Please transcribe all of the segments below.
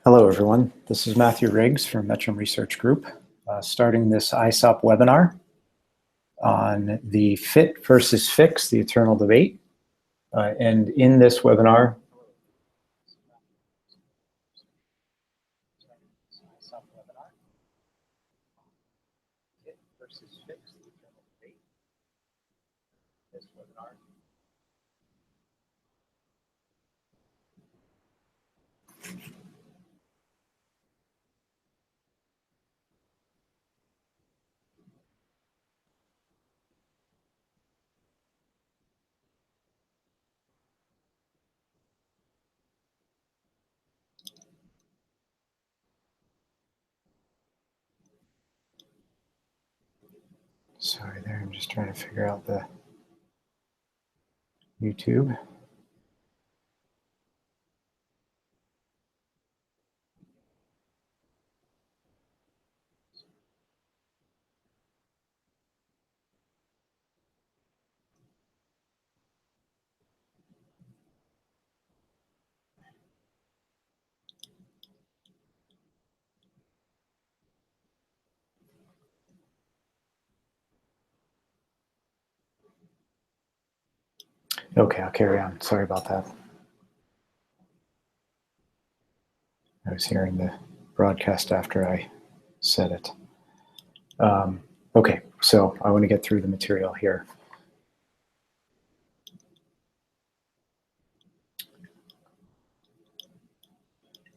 Hello, everyone. This is Matthew Riggs from Metrum Research Group, starting this ISOP webinar on the fit versus fix, the eternal debate. And in this webinar, sorry there, I'm just trying to figure out the YouTube. Okay, I'll carry on. Sorry about that. I was hearing the broadcast after I said it. Okay, so I want to get through the material here.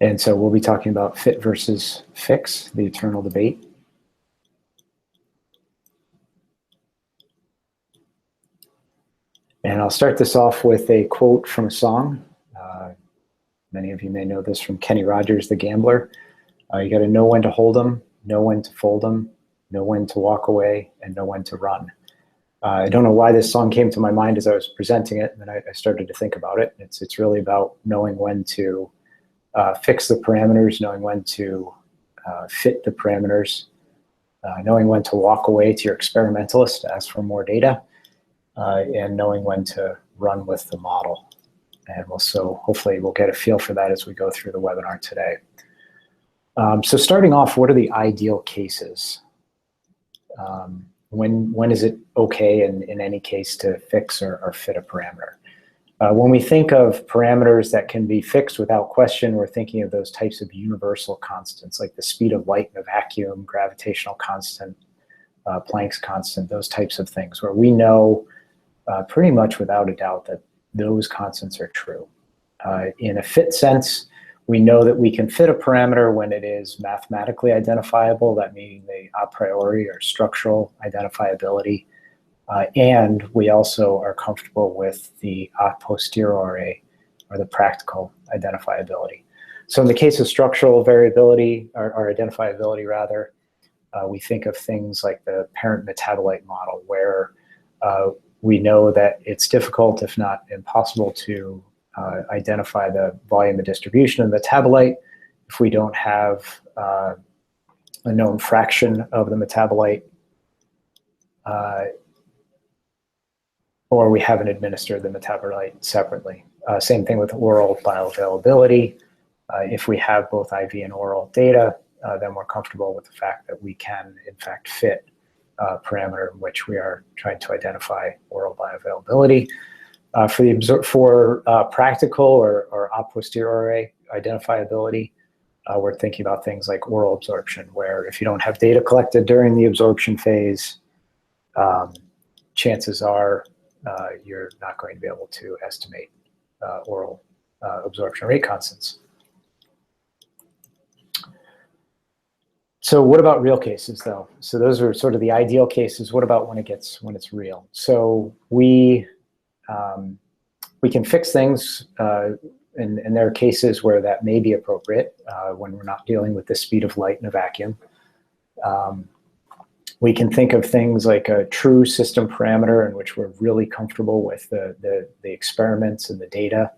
And so we'll be talking about fit versus fix, the eternal debate. And I'll start this off with a quote from a song. Many of you may know this from Kenny Rogers, the Gambler. You got to know when to hold them, know when to fold them, know when to walk away, and know when to run. I don't know why this song came to my mind as I was presenting it, and then I started to think about it. It's really about knowing when to fix the parameters, knowing when to fit the parameters, knowing when to walk away to your experimentalist to ask for more data, and knowing when to run with the model. And hopefully we'll get a feel for that as we go through the webinar today. So starting off, what are the ideal cases? When is it okay in any case to fix or fit a parameter? When we think of parameters that can be fixed without question, we're thinking of those types of universal constants like the speed of light in a vacuum, gravitational constant, Planck's constant, those types of things where we know pretty much without a doubt that those constants are true. In a fit sense, we know that we can fit a parameter when it is mathematically identifiable, that meaning the a priori or structural identifiability, and we also are comfortable with the a posteriori or the practical identifiability. So in the case of structural variability, or identifiability rather, we think of things like the parent metabolite model where we know that it's difficult, if not impossible, to identify the volume of distribution of the metabolite if we don't have a known fraction of the metabolite, or we haven't administered the metabolite separately. Same thing with oral bioavailability. If we have both IV and oral data, then we're comfortable with the fact that we can, in fact, fit parameter in which we are trying to identify oral bioavailability. For practical or a posteriori identifiability, we're thinking about things like oral absorption, where if you don't have data collected during the absorption phase, chances are you're not going to be able to estimate oral absorption rate constants. So what about real cases, though? So those are sort of the ideal cases. What about when it's real? So we can fix things, and there are cases where that may be appropriate when we're not dealing with the speed of light in a vacuum. We can think of things like a true system parameter in which we're really comfortable with the experiments and the data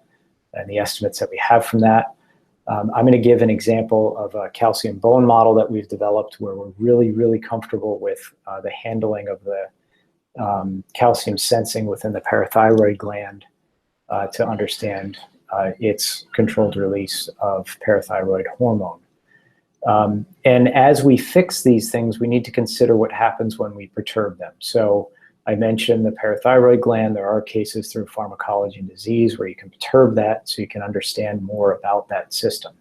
and the estimates that we have from that. I'm going to give an example of a calcium bone model that we've developed where we're really, really comfortable with the handling of the calcium sensing within the parathyroid gland to understand its controlled release of parathyroid hormone. And as we fix these things, we need to consider what happens when we perturb them. So I mentioned the parathyroid gland. There are cases through pharmacology and disease where you can perturb that so you can understand more about that system.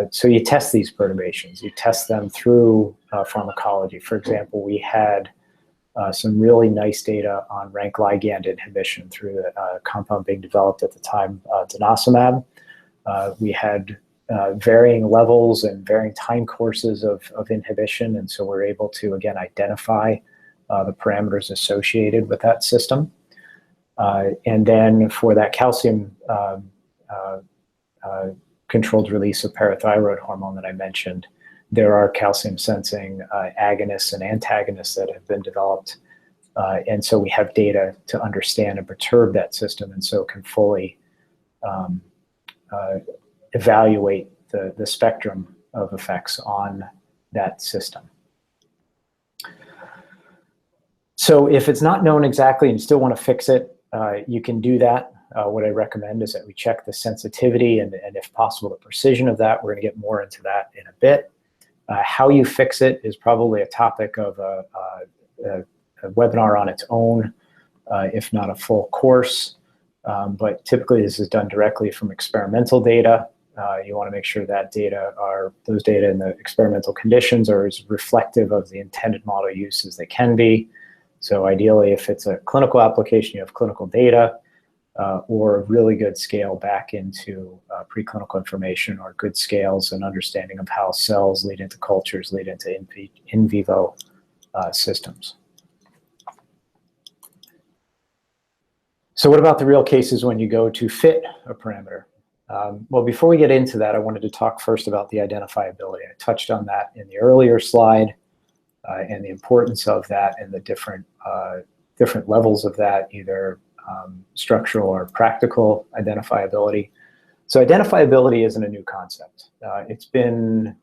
So you test these perturbations. You test them through pharmacology. For example, we had some really nice data on rank ligand inhibition through the compound being developed at the time, denosumab. We had varying levels and varying time courses of inhibition, and so we're able to, again, identify the parameters associated with that system. And then for that calcium controlled release of parathyroid hormone that I mentioned, there are calcium sensing agonists and antagonists that have been developed. And so we have data to understand and perturb that system, and so can fully evaluate the spectrum of effects on that system. So if it's not known exactly and you still want to fix it, you can do that. What I recommend is that we check the sensitivity and if possible, the precision of that. We're going to get more into that in a bit. How you fix it is probably a topic of a webinar on its own, if not a full course. But typically this is done directly from experimental data. You want to make sure that those data in the experimental conditions are as reflective of the intended model use as they can be. So ideally, if it's a clinical application, you have clinical data or a really good scale back into preclinical information or good scales and understanding of how cells lead into cultures, lead into in vivo systems. So what about the real cases when you go to fit a parameter? Well, before we get into that, I wanted to talk first about the identifiability. I touched on that in the earlier slide and the importance of that and the different levels of that, either structural or practical identifiability. So identifiability isn't a new concept. It's been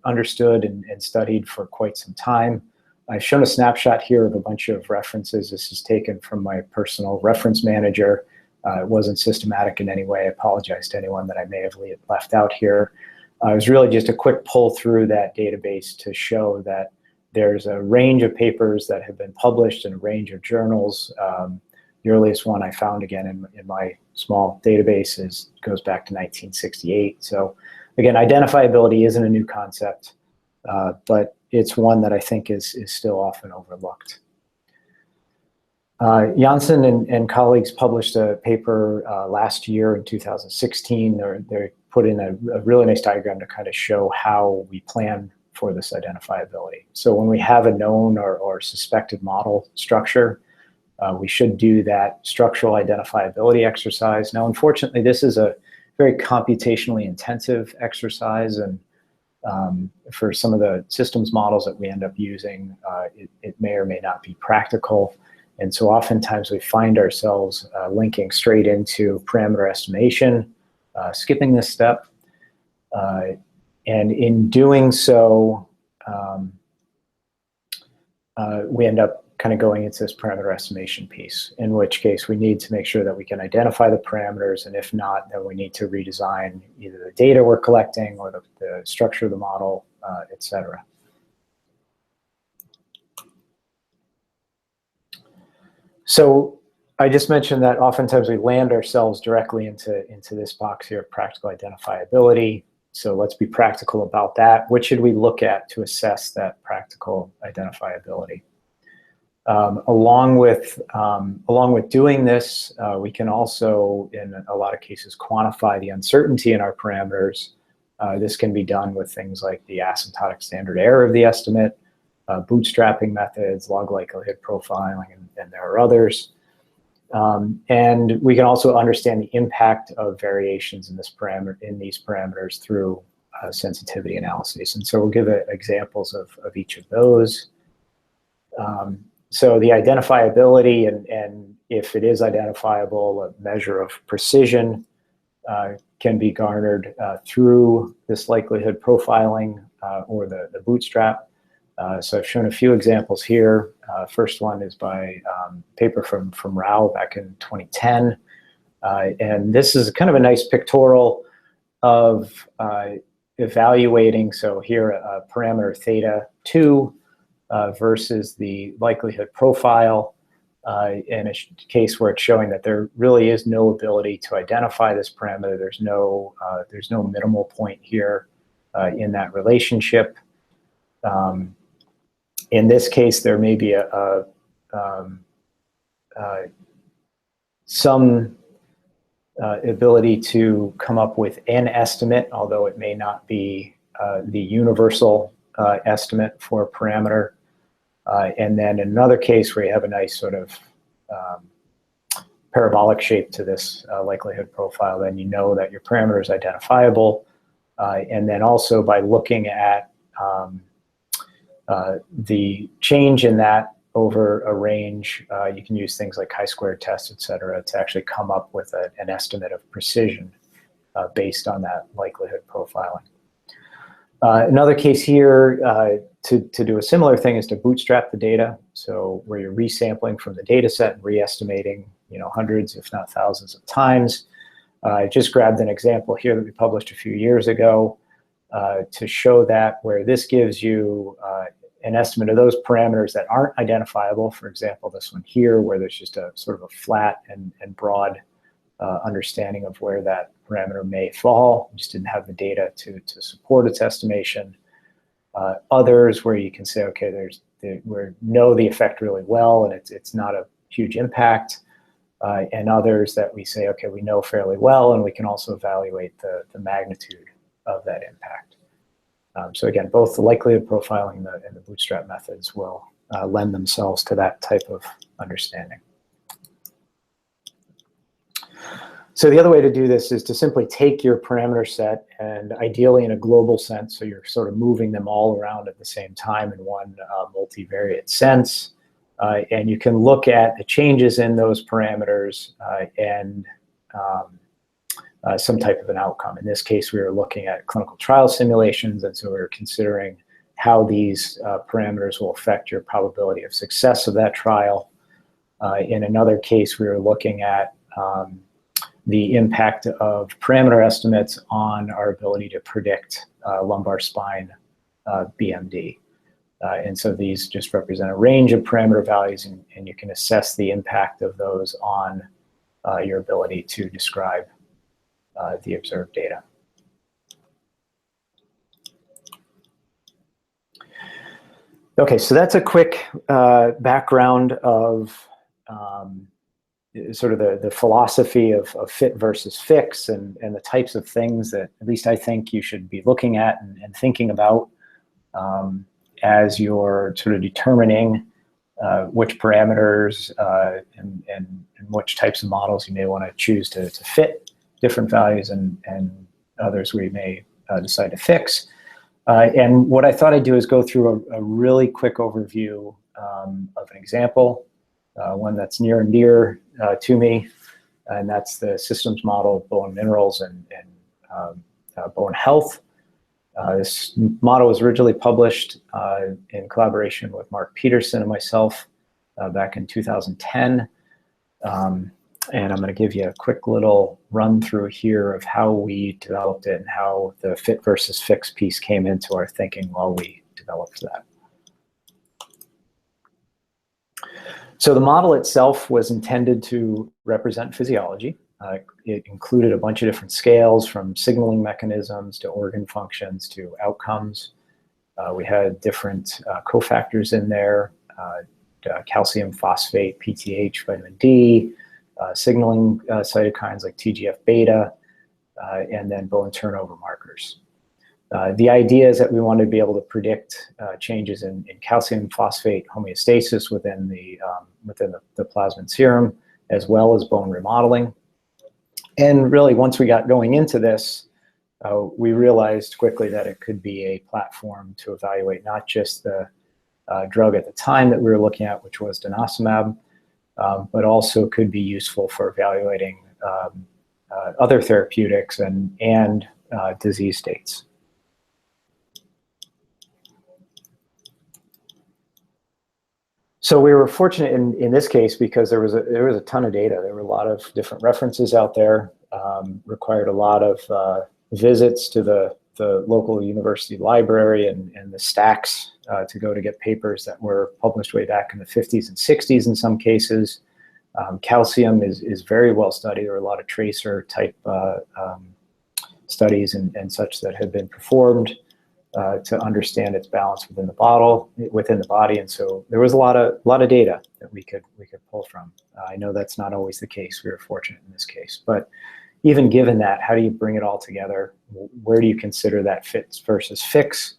understood and studied for quite some time. I've shown a snapshot here of a bunch of references. This is taken from my personal reference manager. It wasn't systematic in any way. I apologize to anyone that I may have left out here. It was really just a quick pull through that database to show that there's a range of papers that have been published in a range of journals. The earliest one I found, again, in my small database goes back to 1968. So again, identifiability isn't a new concept, but it's one that I think is still often overlooked. Janssen and colleagues published a paper last year in 2016. They put in a really nice diagram to kind of show how we plan for this identifiability. So when we have a known or suspected model structure, we should do that structural identifiability exercise. Now, unfortunately, this is a very computationally intensive exercise, and for some of the systems models that we end up using, it may or may not be practical. And so oftentimes we find ourselves linking straight into parameter estimation, skipping this step. And in doing so, we end up kind of going into this parameter estimation piece, in which case we need to make sure that we can identify the parameters, and if not, then we need to redesign either the data we're collecting or the structure of the model, et cetera. So I just mentioned that oftentimes we land ourselves directly into this box here, practical identifiability. So let's be practical about that. What should we look at to assess that practical identifiability? Along with doing this, we can also, in a lot of cases, quantify the uncertainty in our parameters. This can be done with things like the asymptotic standard error of the estimate, bootstrapping methods, log likelihood profiling, and there are others. And we can also understand the impact of variations in these parameters through sensitivity analyses. And so we'll give examples of each of those. So the identifiability, and if it is identifiable, a measure of precision can be garnered through this likelihood profiling or the bootstrap. So I've shown a few examples here. First one is by paper from Rao back in 2010. And this is kind of a nice pictorial of evaluating, so here parameter theta 2 versus the likelihood profile in a case where it's showing that there really is no ability to identify this parameter. There's no minimal point here in that relationship. In this case, there may be some ability to come up with an estimate, although it may not be the universal estimate for a parameter. And then in another case where you have a nice sort of parabolic shape to this likelihood profile, then you know that your parameter is identifiable. And then also by looking at the change in that over a range, you can use things like chi-square tests, et cetera, to actually come up with an estimate of precision based on that likelihood profiling. Another case here to do a similar thing is to bootstrap the data. So where you're resampling from the data set and re-estimating, hundreds, if not thousands of times. I just grabbed an example here that we published a few years ago to show that where this gives you an estimate of those parameters that aren't identifiable. For example, this one here, where there's just a sort of a flat and broad understanding of where that parameter may fall. We just didn't have the data to support its estimation. Others where you can say, okay, we know the effect really well and it's not a huge impact. And others that we say, okay, we know fairly well and we can also evaluate the magnitude of that impact. So again, both the likelihood profiling and the bootstrap methods will lend themselves to that type of understanding. So the other way to do this is to simply take your parameter set and ideally in a global sense, so you're sort of moving them all around at the same time in one multivariate sense. And you can look at the changes in those parameters and some type of an outcome. In this case, we were looking at clinical trial simulations, and so we were considering how these parameters will affect your probability of success of that trial. In another case, we were looking at the impact of parameter estimates on our ability to predict lumbar spine BMD. And so these just represent a range of parameter values, and you can assess the impact of those on your ability to describe the observed data. Okay, so that's a quick background of sort of the philosophy of fit versus fix and the types of things that at least I think you should be looking at and thinking about as you're sort of determining which parameters and which types of models you may want to choose to fit different values and others we may decide to fix. And what I thought I'd do is go through a really quick overview of an example, one that's near and dear to me, and that's the systems model of bone minerals and bone health. This model was originally published in collaboration with Mark Peterson and myself back in 2010. And I'm going to give you a quick little run through here of how we developed it and how the fit versus fix piece came into our thinking while we developed that. So the model itself was intended to represent physiology. It included a bunch of different scales, from signaling mechanisms to organ functions to outcomes. We had different cofactors in there, calcium, phosphate, PTH, vitamin D, signaling cytokines like TGF-beta, and then bone turnover markers. The idea is that we want to be able to predict changes in calcium phosphate homeostasis within the plasma serum, as well as bone remodeling. And really, once we got going into this, we realized quickly that it could be a platform to evaluate not just the drug at the time that we were looking at, which was denosumab, but also could be useful for evaluating other therapeutics and disease states. So we were fortunate in this case because there was a ton of data. There were a lot of different references out there. Required a lot of visits to the local university library and the stacks to go to get papers that were published way back in the 50s and 60s in some cases. Calcium is very well studied. There are a lot of tracer type studies and such that have been performed to understand its balance within the body, and so there was a lot of data that we could pull from. I know that's not always the case. We were fortunate in this case, but even given that, how do you bring it all together? Where do you consider that fits versus fix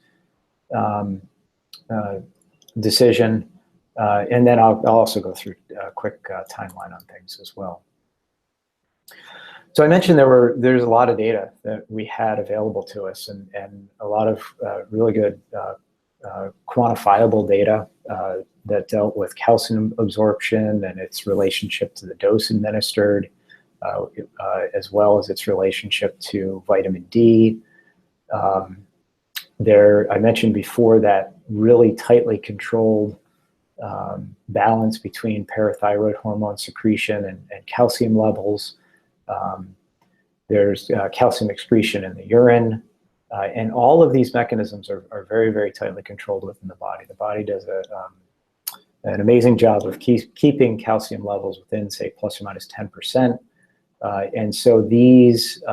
decision? And then I'll also go through a quick timeline on things as well. So I mentioned there's a lot of data that we had available to us, and a lot of really good quantifiable data that dealt with calcium absorption and its relationship to the dose administered, as well as its relationship to vitamin D. I mentioned before that really tightly controlled balance between parathyroid hormone secretion and calcium levels. There's calcium excretion in the urine, and all of these mechanisms are very, very tightly controlled within the body. The body does an amazing job of keeping calcium levels within, say, plus or minus 10%. And so these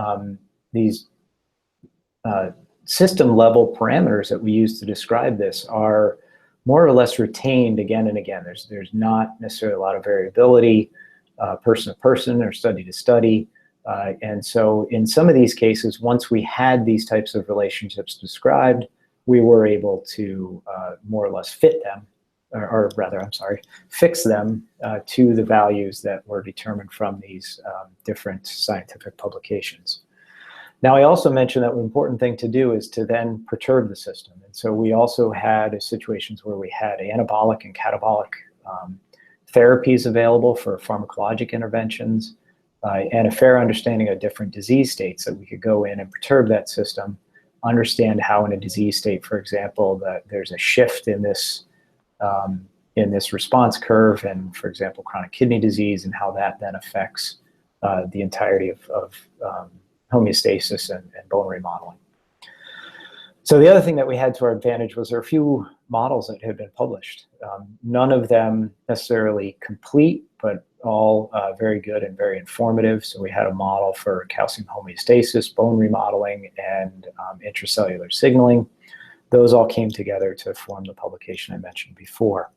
system level parameters that we use to describe this are more or less retained again and again. There's not necessarily a lot of variability, person to person or study to study. And so in some of these cases, once we had these types of relationships described, we were able to more or less fit them, or rather, I'm sorry, fix them to the values that were determined from these different scientific publications. Now, I also mentioned that the important thing to do is to then perturb the system. And so we also had situations where we had anabolic and catabolic therapies available for pharmacologic interventions, and a fair understanding of different disease states that we could go in and perturb that system, understand how in a disease state, for example, that there's a shift in this response curve, and for example, chronic kidney disease, and how that then affects the entirety of homeostasis and bone remodeling. So the other thing that we had to our advantage was there are a few models that had been published. None of them necessarily complete, but all very good and very informative. So we had a model for calcium homeostasis, bone remodeling, and intracellular signaling. Those all came together to form the publication I mentioned before.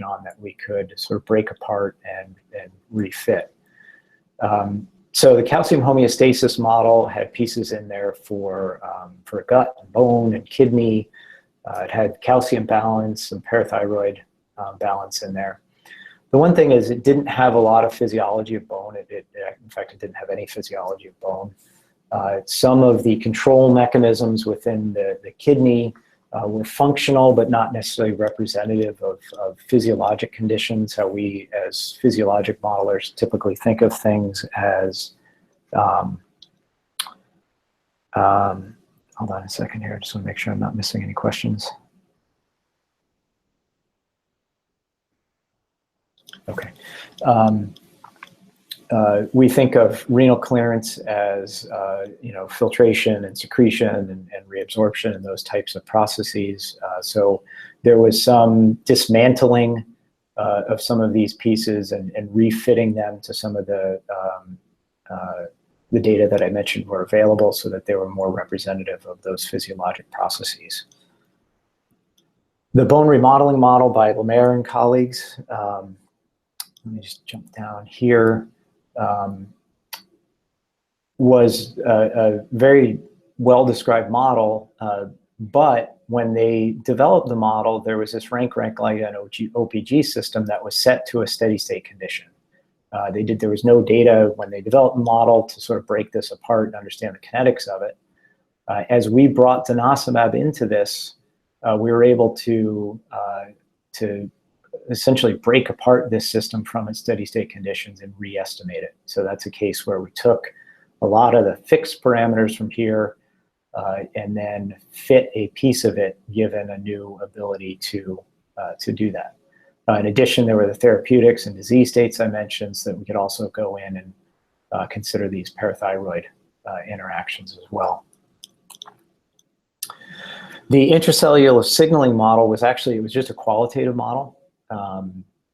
On that we could sort of break apart and refit. So the calcium homeostasis model had pieces in there for gut, and bone, and kidney. It had calcium balance and parathyroid balance in there. The one thing is it didn't have a lot of physiology of bone. In fact, it didn't have any physiology of bone. Some of the control mechanisms within the kidney were functional, but not necessarily representative of physiologic conditions, how we as physiologic modelers typically think of things as, hold on a second here, I just want to make sure I'm not missing any questions. Okay. We think of renal clearance as filtration and secretion and reabsorption and those types of processes. So there was some dismantling of some of these pieces and refitting them to some of the data that I mentioned were available so that they were more representative of those physiologic processes. The bone remodeling model by Lemaire and colleagues, let me just jump down here. Was a very well-described model, but when they developed the model, there was this rank-rank-ligand OPG system that was set to a steady-state condition. There was no data when they developed the model to sort of break this apart and understand the kinetics of it. As we brought denosumab into this, we were able to essentially break apart this system from its steady state conditions and re-estimate it. So that's a case where we took a lot of the fixed parameters from here and then fit a piece of it given a new ability to do that. In addition, there were the therapeutics and disease states I mentioned, so that we could also go in and consider these parathyroid interactions as well. The intracellular signaling model was actually, it was just a qualitative model.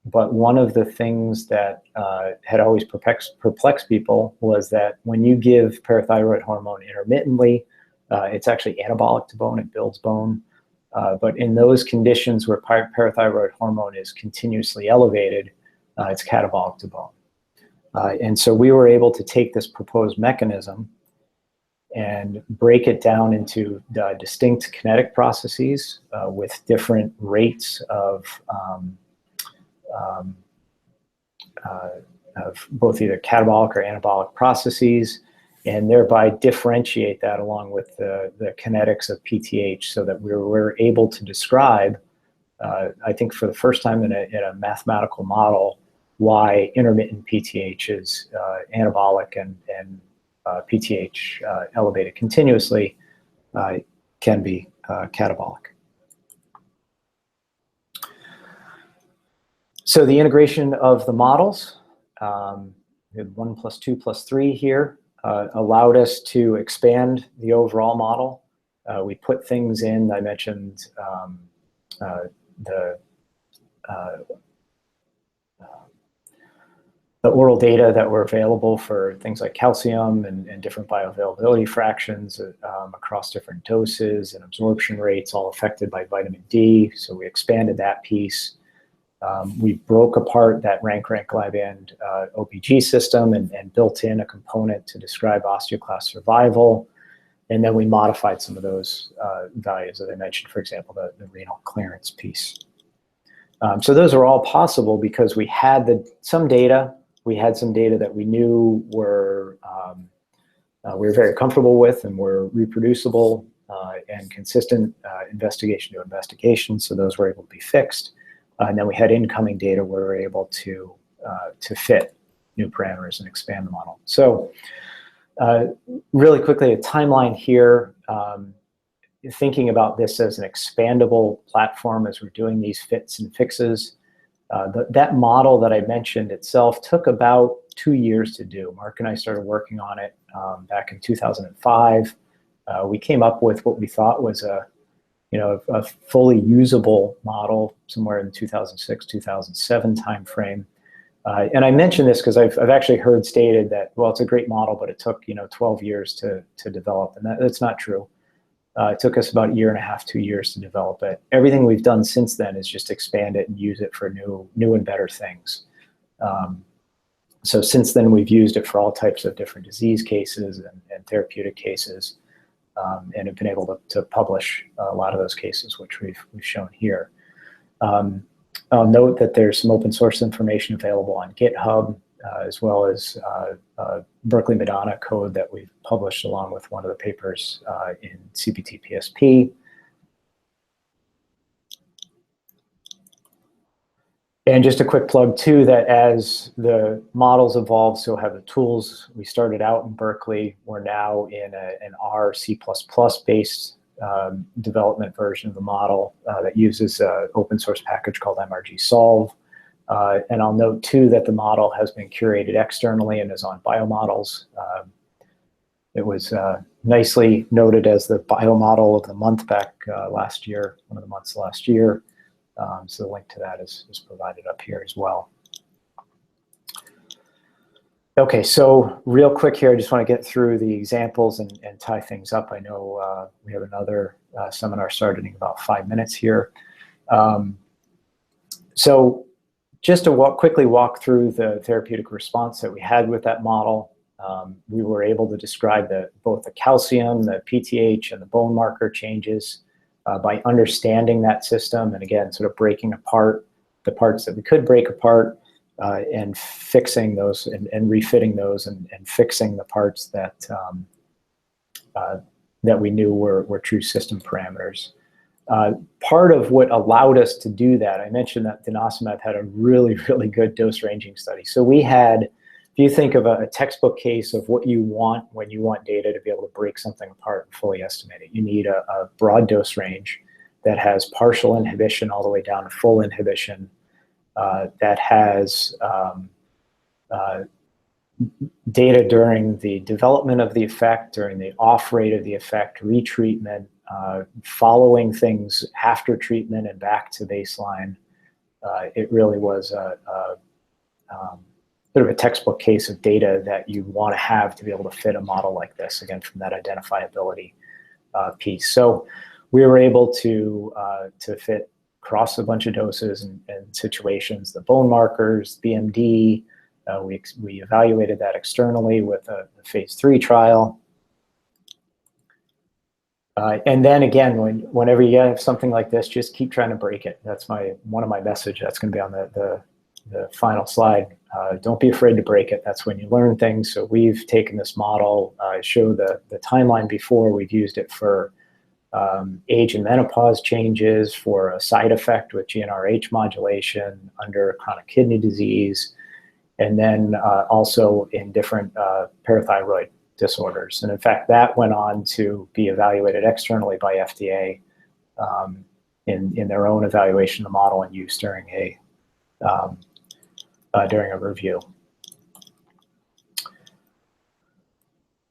But one of the things that had always perplexed people was that when you give parathyroid hormone intermittently, it's actually anabolic to bone, it builds bone. But in those conditions where parathyroid hormone is continuously elevated, it's catabolic to bone. And so we were able to take this proposed mechanism and break it down into distinct kinetic processes with different rates of both either catabolic or anabolic processes, and thereby differentiate that along with the kinetics of PTH, so that we were able to describe, I think for the first time in a mathematical model, why intermittent PTH is anabolic and PTH elevated continuously can be catabolic. So the integration of the models, we had 1 + 2 + 3 here, allowed us to expand the overall model. We put things in, I mentioned the oral data that were available for things like calcium and different bioavailability fractions across different doses and absorption rates, all affected by vitamin D. So we expanded that piece. We broke apart that rank-rank-liband OPG system and built in a component to describe osteoclast survival. And then we modified some of those values that I mentioned, for example, the renal clearance piece. So those are all possible because we had some data. We had some data that we knew were we were very comfortable with and were reproducible and consistent investigation to investigation. So those were able to be fixed. And then we had incoming data where we were able to fit new parameters and expand the model. So really quickly, a timeline here, thinking about this as an expandable platform as we're doing these fits and fixes. That model that I mentioned itself took about 2 years to do. Mark and I started working on it back in 2005. We came up with what we thought was a fully usable model somewhere in the 2006, 2007 timeframe. And I mention this because I've actually heard stated that, well, it's a great model, but it took 12 years to develop, and that's not true. It took us about 1.5 to 2 years to develop it. Everything we've done since then is just expand it and use it for new and better things. So since then, we've used it for all types of different disease cases and therapeutic cases, and have been able to publish a lot of those cases, which we've shown here. I'll note that there's some open source information available on GitHub, as well as Berkeley Madonna code that we've published along with one of the papers in CPT-PSP. And just a quick plug too, that as the models evolve, so have the tools. We started out in Berkeley. We're now in an R, C++ based development version of the model that uses an open source package called MRG Solve. And I'll note too that the model has been curated externally and is on biomodels. It was nicely noted as the biomodel of the month back last year, one of the months last year. So the link to that is provided up here as well. Okay, so real quick here, I just want to get through the examples and tie things up. I know we have another seminar starting in about 5 minutes here. So just to quickly walk through the therapeutic response that we had with that model, we were able to describe both the calcium, the PTH, and the bone marker changes by understanding that system, and again, sort of breaking apart the parts that we could break apart and fixing those and refitting those and fixing the parts that that we knew were true system parameters. Part of what allowed us to do that, I mentioned that denosumab had a really, really good dose ranging study. So we had, if you think of a textbook case of what you want when you want data to be able to break something apart and fully estimate it, you need a broad dose range that has partial inhibition all the way down to full inhibition, that has data during the development of the effect, during the off rate of the effect, retreatment, following things after treatment and back to baseline. It really was a sort of a textbook case of data that you want to have to be able to fit a model like this, again, from that identifiability piece. So we were able to fit across a bunch of doses and situations, the bone markers, BMD. We evaluated that externally with a phase 3 trial. And then again, whenever you have something like this, just keep trying to break it. That's one of my message. That's going to be on the final slide. Don't be afraid to break it. That's when you learn things. So we've taken this model, show the timeline before. We've used it for age and menopause changes, for a side effect with GnRH modulation under chronic kidney disease, and then also in different parathyroid disorders. And in fact, that went on to be evaluated externally by FDA in their own evaluation of the model and use during a review.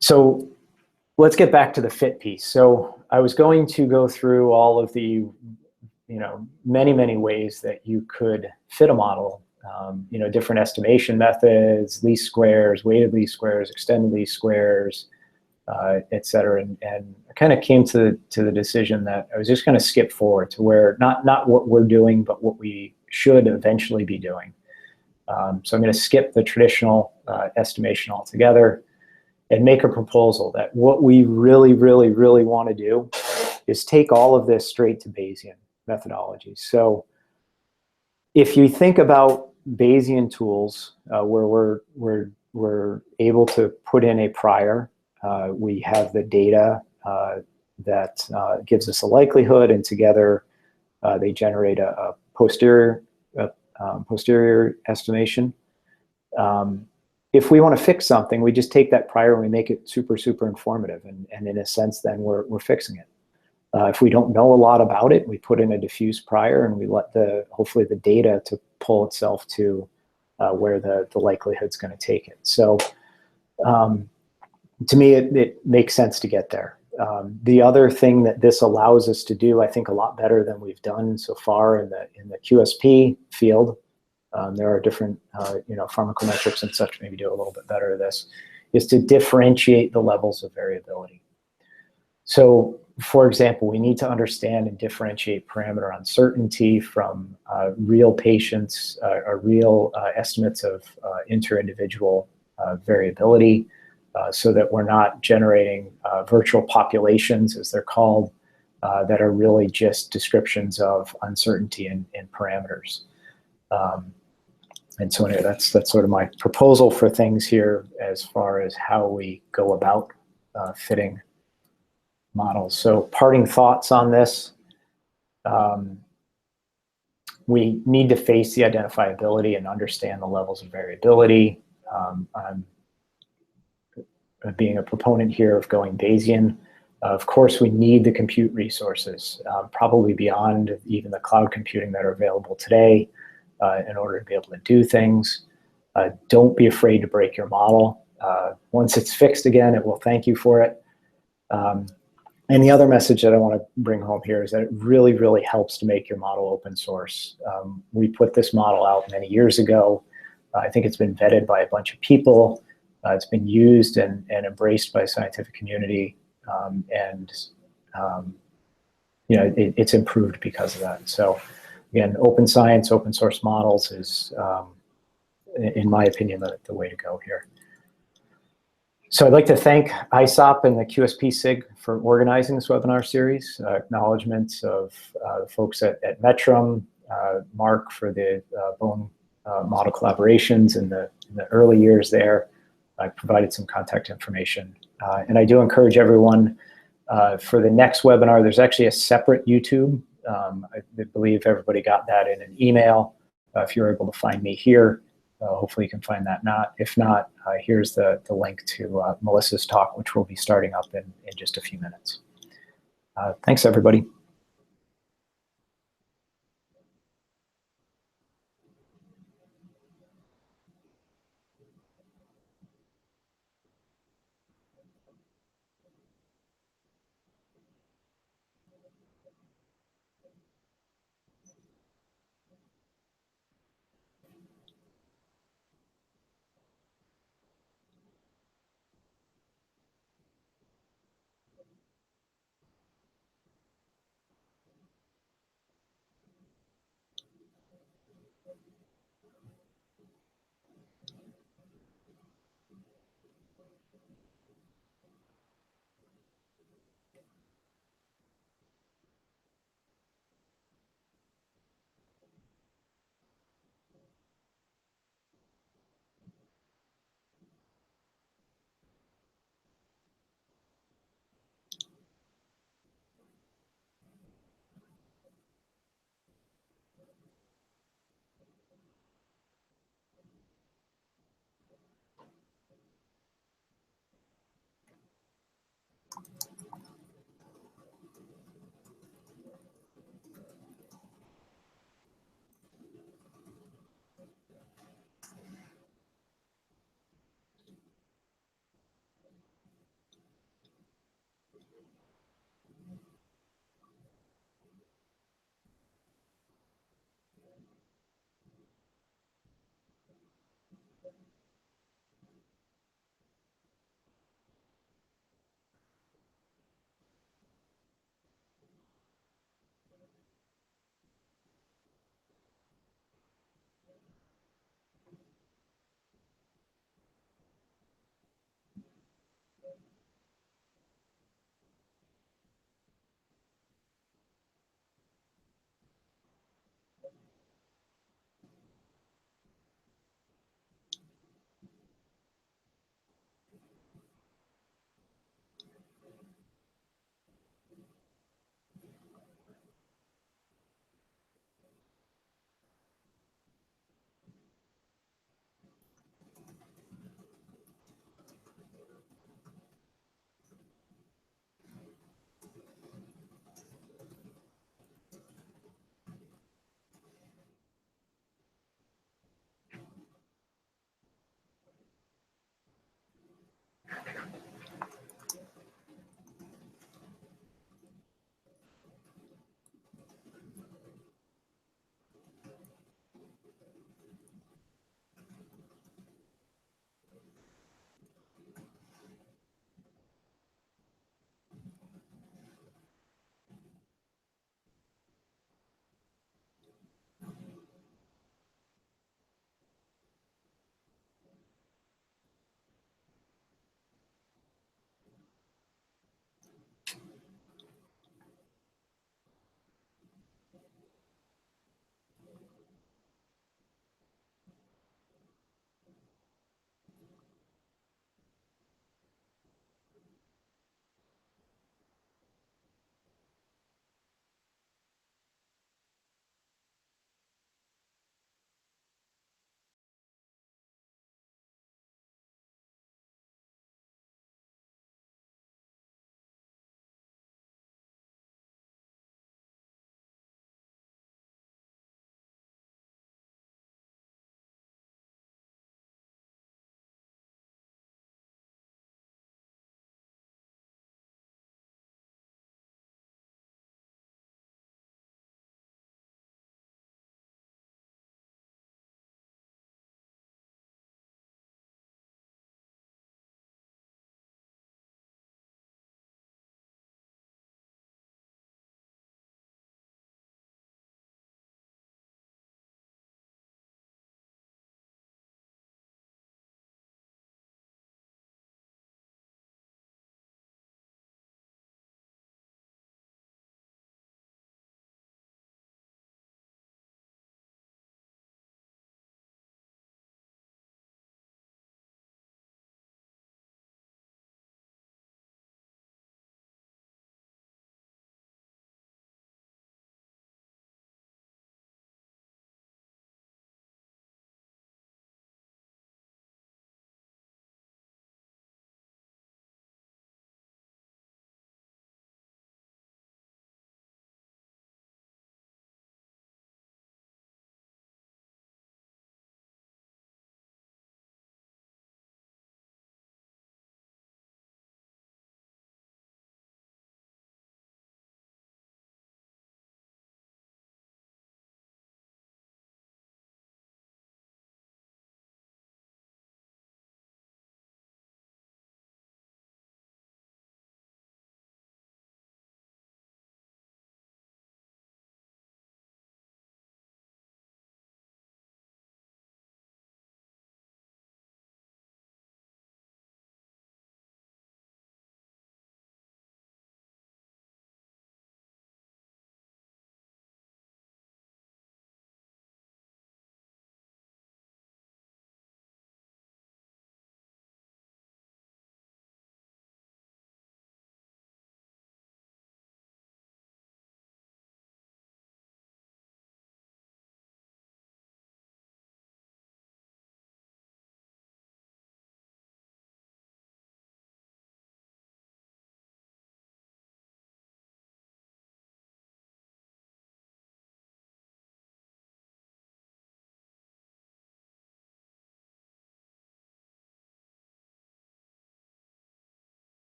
So let's get back to the fit piece. So I was going to go through all of the, many ways that you could fit a model. Different estimation methods, least squares, weighted least squares, extended least squares, et cetera. And I kind of came to the decision that I was just going to skip forward to where not what we're doing, but what we should eventually be doing. So I'm going to skip the traditional estimation altogether and make a proposal that what we really want to do is take all of this straight to Bayesian methodology. So if you think about Bayesian tools where we're able to put in a prior, we have the data that gives us a likelihood, and together they generate a posterior estimation. If we want to fix something, we just take that prior and we make it super informative, and in a sense, then we're fixing it. If we don't know a lot about it, we put in a diffuse prior and we let hopefully the data to pull itself to where the likelihood's going to take it. So to me, it makes sense to get there. The other thing that this allows us to do, I think, a lot better than we've done so far in the QSP field, there are different pharmacometrics and such, maybe do a little bit better at this, is to differentiate the levels of variability. So, for example, we need to understand and differentiate parameter uncertainty from real patients or real estimates of inter-individual variability, so that we're not generating virtual populations, as they're called, that are really just descriptions of uncertainty in parameters. And so anyway, that's sort of my proposal for things here as far as how we go about fitting models. So parting thoughts on this. We need to face the identifiability and understand the levels of variability. I'm being a proponent here of going Bayesian. Of course, we need the compute resources, probably beyond even the cloud computing that are available today, in order to be able to do things. Don't be afraid to break your model. Once it's fixed again, it will thank you for it. And the other message that I want to bring home here is that it really helps to make your model open source. We put this model out many years ago. I think it's been vetted by a bunch of people. It's been used and embraced by the scientific community, it's improved because of that. So again, open science, open source models is, in my opinion, the way to go here. So I'd like to thank ISOP and the QSP SIG for organizing this webinar series. Acknowledgements of the folks at Metrum, Mark for the bone model collaborations in the early years there. I provided some contact information. And I do encourage everyone For the next webinar, there's actually a separate YouTube. I believe everybody got that in an email. If you're able to find me here, hopefully you can find that. If not, here's the link to Melissa's talk, which will be starting up in just a few minutes. Thanks, everybody.